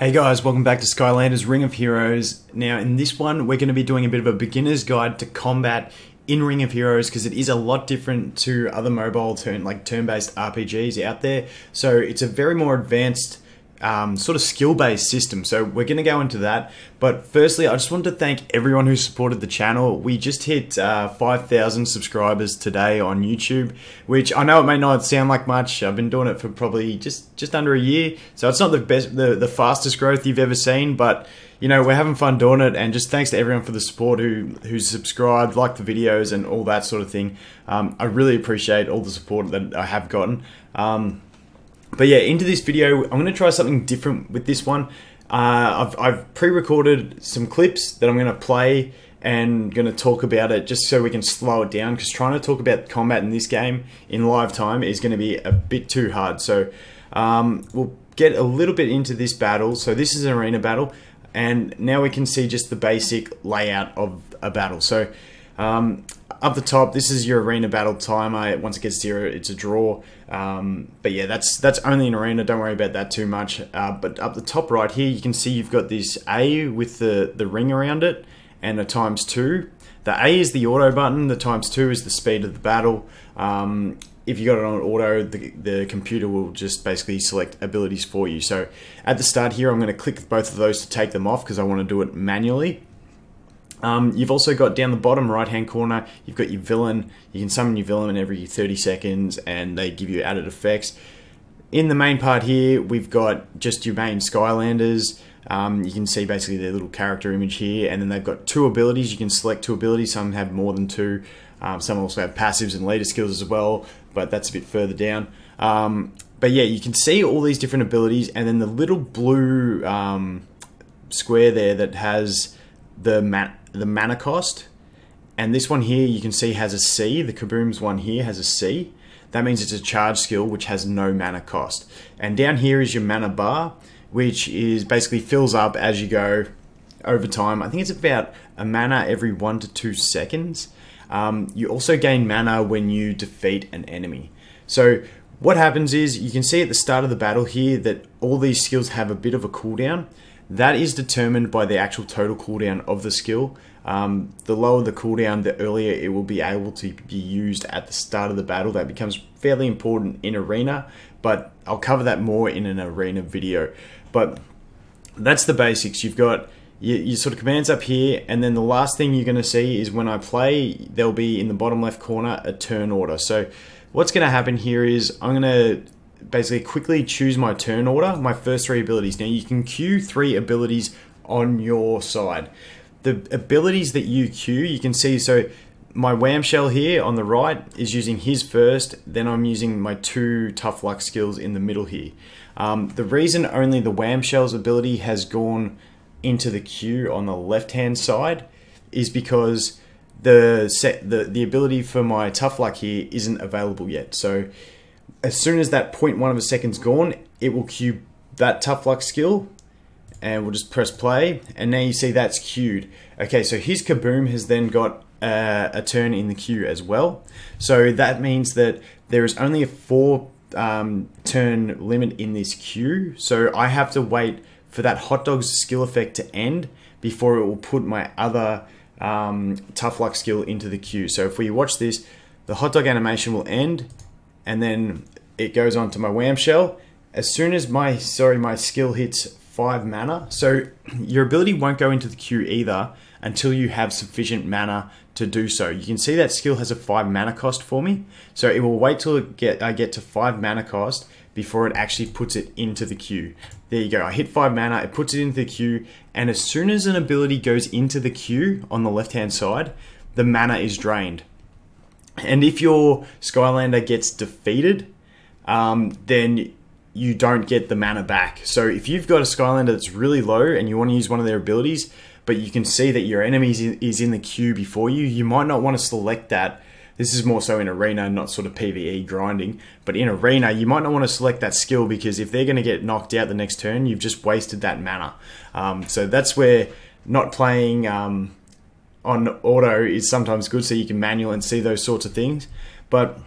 Hey guys, welcome back to Skylanders Ring of Heroes. Now in this one we're going to be doing a bit of a beginner's guide to combat in Ring of Heroes because it is a lot different to other mobile turn-based RPGs out there. So it's a very more advanced sort of skill-based system. So we're going to go into that. But firstly, I just wanted to thank everyone who supported the channel. We just hit 5,000 subscribers today on YouTube, which I know it may not sound like much. I've been doing it for probably just under a year. So it's not the fastest growth you've ever seen, but you know, we're having fun doing it, and just thanks to everyone for the support who's subscribed, liked the videos and all that sort of thing. I really appreciate all the support that I have gotten. But yeah, into this video, I'm going to try something different with this one. I've pre-recorded some clips that I'm going to play and going to talk about it just so we can slow it down, because trying to talk about combat in this game in live time is going to be a bit too hard. So we'll get a little bit into this battle. So this is an arena battle, and now we can see just the basic layout of a battle. So up the top, this is your arena battle timer. Once it gets 0, it's a draw. But yeah, that's only an arena. Don't worry about that too much. But up the top right here, you can see you've got this A with the ring around it and a ×2. The A is the auto button. The ×2 is the speed of the battle. If you got it on auto, the computer will just basically select abilities for you. So at the start here, I'm going to click both of those to take them off because I want to do it manually. You've also got down the bottom right hand corner, you've got your villain. You can summon your villain every 30 seconds and they give you added effects. In the main part here, we've got just your main Skylanders. You can see basically their little character image here, and then they've got 2 abilities. You can select 2 abilities. Some have more than 2. Some also have passives and leader skills as well, but that's a bit further down. But yeah, you can see all these different abilities, and then the little blue square there that has the mana cost, and this one here you can see has a C. The Kaboom's one here has a C. That means it's a charge skill which has no mana cost. And down here is your mana bar, which is basically fills up as you go over time. I think it's about a mana every 1 to 2 seconds. You also gain mana when you defeat an enemy. So what happens is, you can see at the start of the battle here that all these skills have a bit of a cooldown. That is determined by the actual total cooldown of the skill. The lower the cooldown, the earlier it will be able to be used at the start of the battle. That becomes fairly important in arena, but I'll cover that more in an arena video. But that's the basics. You've got your sort of commands up here, and then the last thing you're going to see is when I play, there'll be in the bottom left corner a turn order. So what's going to happen here is I'm going to basically quickly choose my turn order, my first 3 abilities. Now you can queue 3 abilities on your side. The abilities that you queue, you can see, so my Wham Shell here on the right is using his first, then I'm using my 2 Tough Luck skills in the middle here. The reason only the Wham Shell's ability has gone into the queue on the left hand side is because the ability for my Tough Luck here isn't available yet. So as soon as that 0.1 of a second's gone, it will queue that Tough Luck skill, and we'll just press play, and now you see that's queued. Okay, so his Kaboom has then got a turn in the queue as well. So that means that there is only a 4 turn limit in this queue. So I have to wait for that Hot Dog's skill effect to end before it will put my other Tough Luck skill into the queue. So if we watch this, the Hot Dog animation will end, and then it goes on to my Wham Shell. As soon as my skill hits 5 mana, so your ability won't go into the queue either until you have sufficient mana to do so. You can see that skill has a 5 mana cost for me, so it will wait till I get to 5 mana cost before it actually puts it into the queue. There you go, I hit 5 mana, it puts it into the queue, and as soon as an ability goes into the queue on the left hand side, the mana is drained. And if your Skylander gets defeated, then you don't get the mana back. So if you've got a Skylander that's really low and you want to use one of their abilities, but you can see that your enemy is in the queue before you, you might not want to select that. This is more so in arena, not sort of PvE grinding. But in arena, you might not want to select that skill, because if they're going to get knocked out the next turn, you've just wasted that mana. So that's where not playing on auto is sometimes good, so you can manual and see those sorts of things. But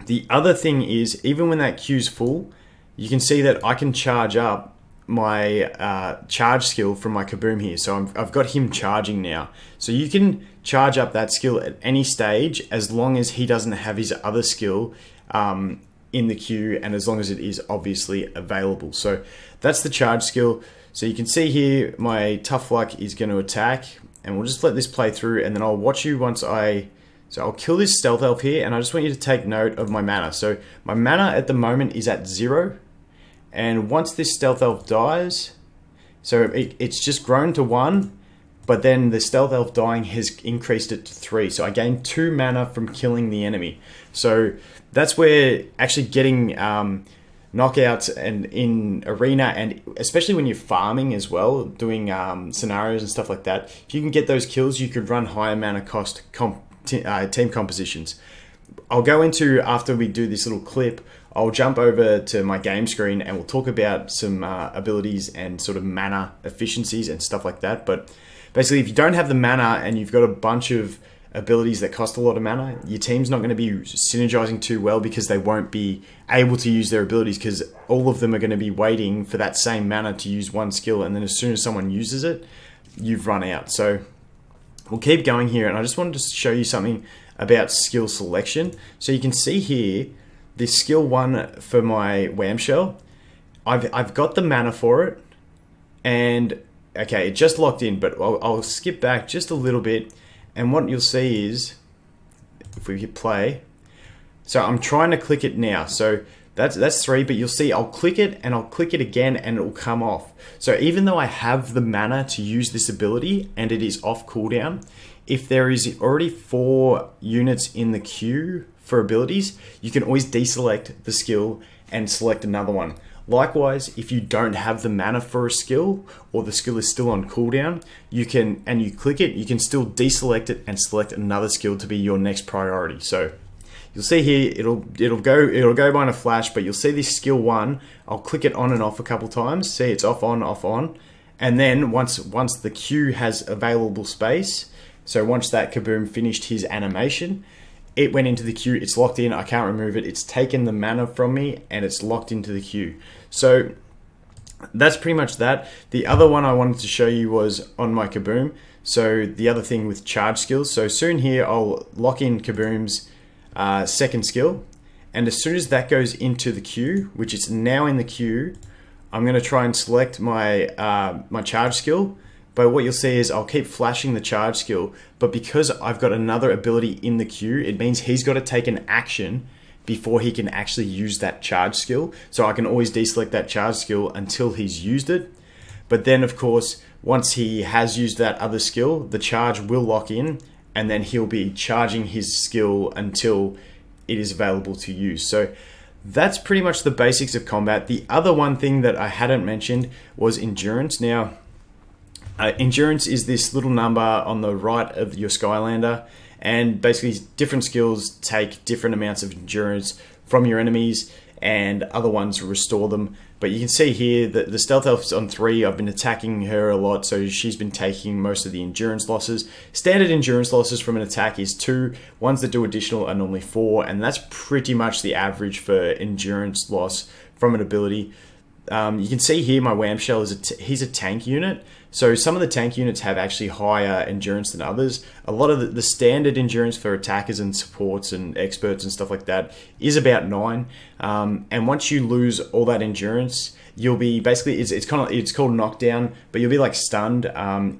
the other thing is, even when that queue's full, you can see that I can charge up my charge skill from my Kaboom here. So I've got him charging now. So you can charge up that skill at any stage as long as he doesn't have his other skill in the queue, and as long as it is obviously available. So that's the charge skill. So you can see here my Tough Luck is going to attack, and we'll just let this play through, and then I'll watch you once so I'll kill this Stealth Elf here, and I just want you to take note of my mana. So my mana at the moment is at 0. And once this Stealth Elf dies, so it's just grown to 1, but then the Stealth Elf dying has increased it to 3. So I gained 2 mana from killing the enemy. So that's where actually getting knockouts and in arena, and especially when you're farming as well, doing scenarios and stuff like that, if you can get those kills, you could run higher mana cost team compositions. I'll go into, after we do this little clip, I'll jump over to my game screen and we'll talk about some abilities and sort of mana efficiencies and stuff like that. But basically, if you don't have the mana and you've got a bunch of abilities that cost a lot of mana, your team's not going to be synergizing too well, because they won't be able to use their abilities, because all of them are going to be waiting for that same mana to use one skill, and then as soon as someone uses it, you've run out. So we'll keep going here, and I just wanted to show you something about skill selection. So you can see here, this skill 1 for my Wham Shell, I've got the mana for it, and okay, it just locked in, but I'll skip back just a little bit, and what you'll see is, if we hit play, so I'm trying to click it now, so that's 3, but you'll see I'll click it and I'll click it again and it will come off. So even though I have the mana to use this ability and it is off cooldown, if there is already 4 units in the queue for abilities, you can always deselect the skill and select another one. Likewise, if you don't have the mana for a skill, or the skill is still on cooldown, you can, and you click it, you can still deselect it and select another skill to be your next priority. So you'll see here, it'll go by in a flash, but you'll see this skill 1, I'll click it on and off a couple times. See, it's off on, and then once the queue has available space, so once that Kaboom finished his animation, it went into the queue, it's locked in, I can't remove it, it's taken the mana from me, and it's locked into the queue. So that's pretty much that. The other one I wanted to show you was on my Kaboom. So the other thing with charge skills, so soon here I'll lock in Kaboom's second skill, and as soon as that goes into the queue, which is now in the queue, I'm going to try and select my my charge skill. But what you'll see is I'll keep flashing the charge skill, but because I've got another ability in the queue, it means he's got to take an action before he can actually use that charge skill. So I can always deselect that charge skill until he's used it. But then of course, once he has used that other skill, the charge will lock in, and then he'll be charging his skill until it is available to use. So that's pretty much the basics of combat. The other one thing that I hadn't mentioned was endurance. Now, endurance is this little number on the right of your Skylander, and basically different skills take different amounts of endurance from your enemies, and other ones restore them. But you can see here that the Stealth Elf's on 3. I've been attacking her a lot, so she's been taking most of the endurance losses. Standard endurance losses from an attack is 2. Ones that do additional are normally 4, and that's pretty much the average for endurance loss from an ability. You can see here my Wham Shell is he's a tank unit. So some of the tank units have actually higher endurance than others. A lot of the standard endurance for attackers and supports and experts and stuff like that is about 9. And once you lose all that endurance, you'll be basically, it's called knockdown, but you'll be like stunned.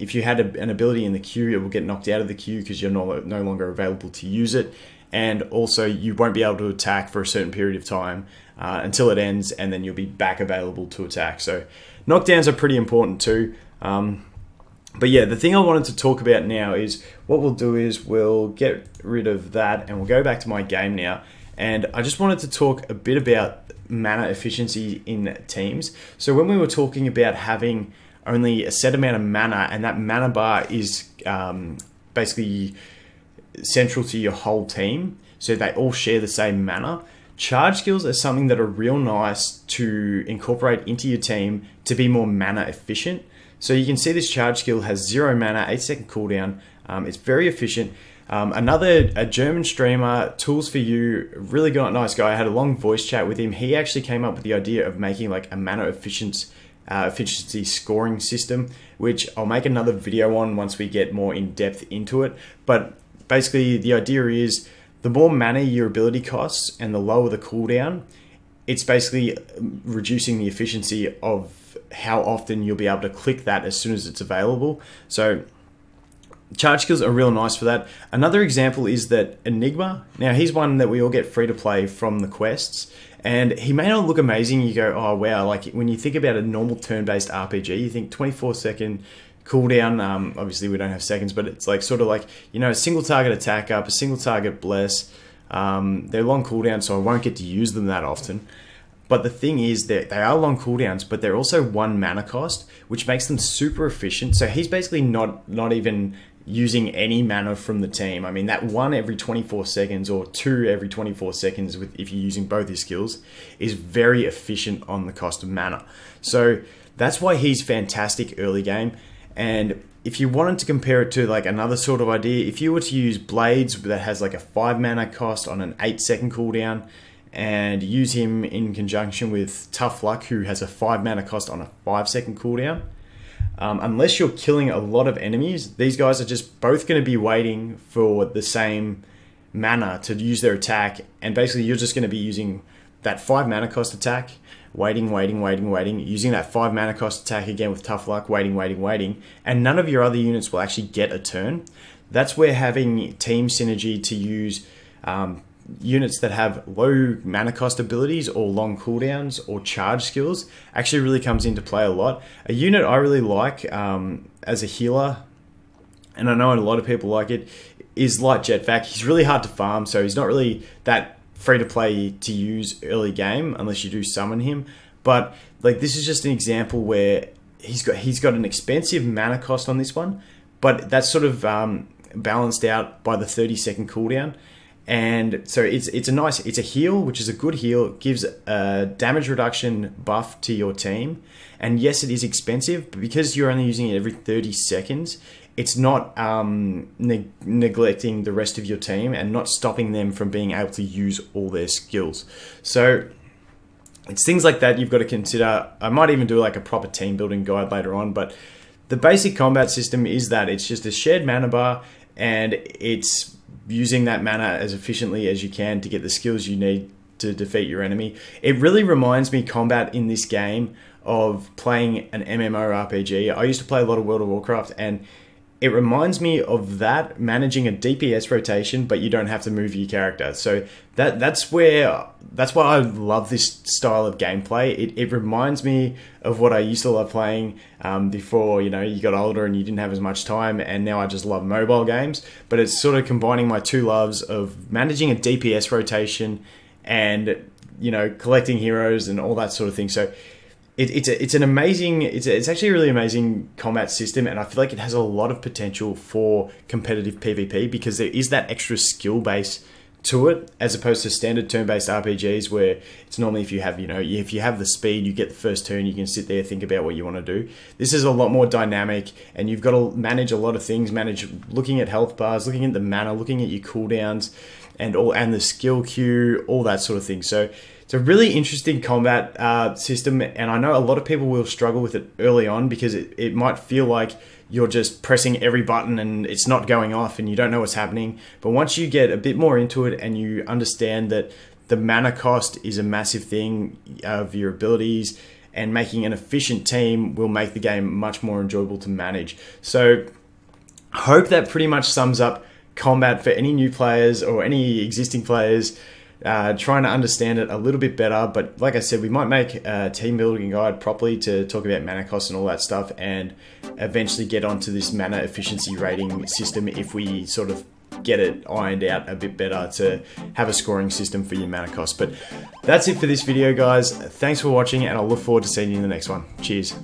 If you had an ability in the queue, it will get knocked out of the queue because you're no longer available to use it. And also you won't be able to attack for a certain period of time until it ends, and then you'll be back available to attack. So knockdowns are pretty important too. But yeah, the thing I wanted to talk about now is what we'll do is we'll get rid of that and we'll go back to my game now. And I just wanted to talk a bit about mana efficiency in teams. So when we were talking about having only a set amount of mana, and that mana bar is basically central to your whole team, so they all share the same mana. Charge skills are something that are real nice to incorporate into your team to be more mana efficient. So you can see this charge skill has 0 mana, 8-second cooldown. It's very efficient. A German streamer, Tools for You, really nice guy. I had a long voice chat with him. He actually came up with the idea of making like a mana efficient efficiency scoring system, which I'll make another video on once we get more in depth into it. But basically the idea is the more mana your ability costs and the lower the cooldown, it's basically reducing the efficiency of how often you'll be able to click that as soon as it's available. So charge skills are real nice for that. Another example is that Enigma. Now he's one that we all get free to play from the quests, and he may not look amazing. You go, oh wow, like when you think about a normal turn-based RPG, you think 24-second cooldown. Obviously we don't have seconds, but it's like sort of like, you know, a single target attack up, a single target bless. They're long cooldowns, so I won't get to use them that often. But the thing is that they are long cooldowns, but they're also 1 mana cost, which makes them super efficient. So he's basically not even using any mana from the team. I mean, that 1 every 24 seconds or 2 every 24 seconds, if you're using both his skills, is very efficient on the cost of mana. So that's why he's fantastic early game. And if you wanted to compare it to like another sort of idea, if you were to use Blades that has like a 5 mana cost on an 8-second cooldown, and use him in conjunction with Tough Luck, who has a 5 mana cost on a 5-second cooldown, unless you're killing a lot of enemies, these guys are just both going to be waiting for the same mana to use their attack, and basically you're just going to be using that 5 mana cost attack, waiting, using that 5 mana cost attack again with Tough Luck, waiting, and none of your other units will actually get a turn. That's where having team synergy to use units that have low mana cost abilities or long cooldowns or charge skills actually really comes into play a lot. A unit I really like as a healer, and I know a lot of people like it, is Light Jetpack. He's really hard to farm, so he's not really that free to play to use early game unless you do summon him. But like, this is just an example where he's got an expensive mana cost on this one, but that's sort of balanced out by the 30-second cooldown. And so it's a heal, which is a good heal. It gives a damage reduction buff to your team. And yes, it is expensive, but because you're only using it every 30 seconds, it's not neglecting the rest of your team and not stopping them from being able to use all their skills. So it's things like that you've got to consider. I might even do like a proper team building guide later on, but the basic combat system is that it's just a shared mana bar, and it's using that mana as efficiently as you can to get the skills you need to defeat your enemy. It really reminds me, combat in this game, of playing an MMORPG. I used to play a lot of World of Warcraft, and it reminds me of that, managing a DPS rotation, but you don't have to move your character. So that's why I love this style of gameplay. It reminds me of what I used to love playing before, you know, you got older and you didn't have as much time, and now I just love mobile games. But it's sort of combining my two loves of managing a DPS rotation and, you know, collecting heroes and all that sort of thing. So it's actually a really amazing combat system, and I feel like it has a lot of potential for competitive PvP because there is that extra skill base to it, as opposed to standard turn-based RPGs where it's normally if you have the speed, you get the first turn, you can sit there, think about what you want to do. This is a lot more dynamic, and you've got to manage a lot of things, looking at health bars, looking at the mana, looking at your cooldowns, and the skill queue, all that sort of thing. So it's a really interesting combat system, and I know a lot of people will struggle with it early on because it might feel like you're just pressing every button and it's not going off and you don't know what's happening. But once you get a bit more into it and you understand that the mana cost is a massive thing of your abilities, and making an efficient team will make the game much more enjoyable to manage. So I hope that pretty much sums up combat for any new players or any existing players trying to understand it a little bit better. But like I said, we might make a team building guide properly to talk about mana costs and all that stuff, and eventually get onto this mana efficiency rating system if we sort of get it ironed out a bit better to have a scoring system for your mana costs. But that's it for this video, guys. Thanks for watching, and I'll look forward to seeing you in the next one. Cheers.